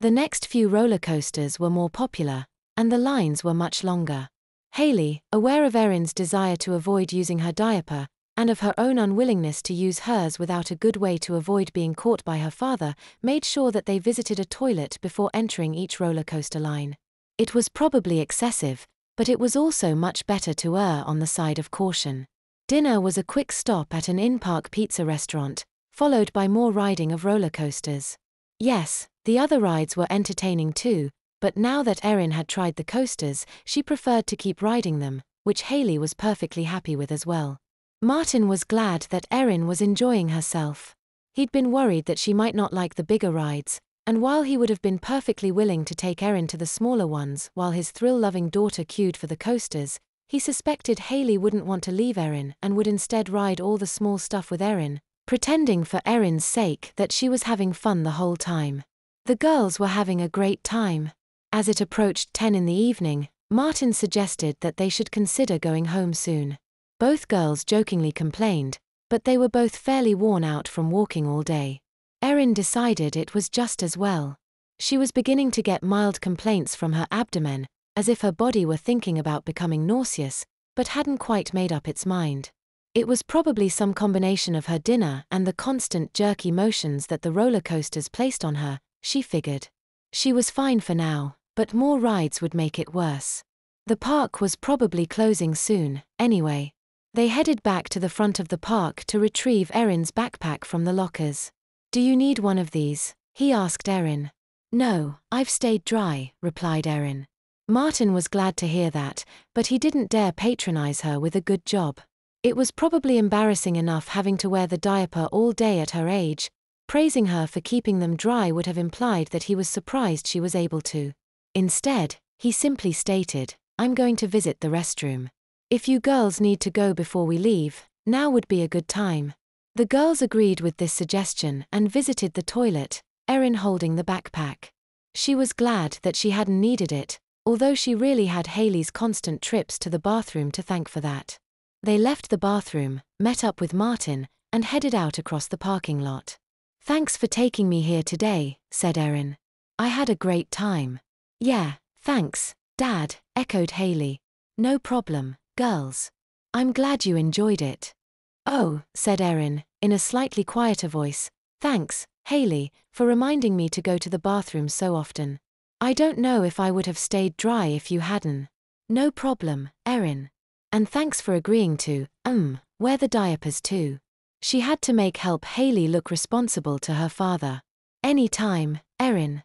The next few roller coasters were more popular, and the lines were much longer. Hailey, aware of Erin's desire to avoid using her diaper, and of her own unwillingness to use hers without a good way to avoid being caught by her father, made sure that they visited a toilet before entering each roller coaster line. It was probably excessive, but it was also much better to err on the side of caution. Dinner was a quick stop at an in-park pizza restaurant, followed by more riding of roller coasters. Yes, the other rides were entertaining too, but now that Erin had tried the coasters, she preferred to keep riding them, which Hailey was perfectly happy with as well. Martin was glad that Erin was enjoying herself. He'd been worried that she might not like the bigger rides, and while he would have been perfectly willing to take Erin to the smaller ones while his thrill-loving daughter queued for the coasters, he suspected Hailey wouldn't want to leave Erin and would instead ride all the small stuff with Erin, pretending for Erin's sake that she was having fun the whole time. The girls were having a great time. As it approached 10 in the evening, Martin suggested that they should consider going home soon. Both girls jokingly complained, but they were both fairly worn out from walking all day. Erin decided it was just as well. She was beginning to get mild complaints from her abdomen, as if her body were thinking about becoming nauseous, but hadn't quite made up its mind. It was probably some combination of her dinner and the constant jerky motions that the roller coasters placed on her, she figured. She was fine for now, but more rides would make it worse. The park was probably closing soon, anyway. They headed back to the front of the park to retrieve Erin's backpack from the lockers. "Do you need one of these?" he asked Erin. "No, I've stayed dry," replied Erin. Martin was glad to hear that, but he didn't dare patronize her with a good job. It was probably embarrassing enough having to wear the diaper all day at her age. Praising her for keeping them dry would have implied that he was surprised she was able to. Instead, he simply stated, "I'm going to visit the restroom. If you girls need to go before we leave, now would be a good time." The girls agreed with this suggestion and visited the toilet, Erin holding the backpack. She was glad that she hadn't needed it, although she really had Hailey's constant trips to the bathroom to thank for that. They left the bathroom, met up with Martin, and headed out across the parking lot. "Thanks for taking me here today," said Erin. "I had a great time." "Yeah, thanks, Dad," echoed Hailey. "No problem, girls. I'm glad you enjoyed it." "Oh," said Erin, in a slightly quieter voice, "thanks, Hailey, for reminding me to go to the bathroom so often. I don't know if I would have stayed dry if you hadn't." "No problem, Erin. And thanks for agreeing to, wear the diapers too." She had to help Hailey look responsible to her father. "Any time, Erin."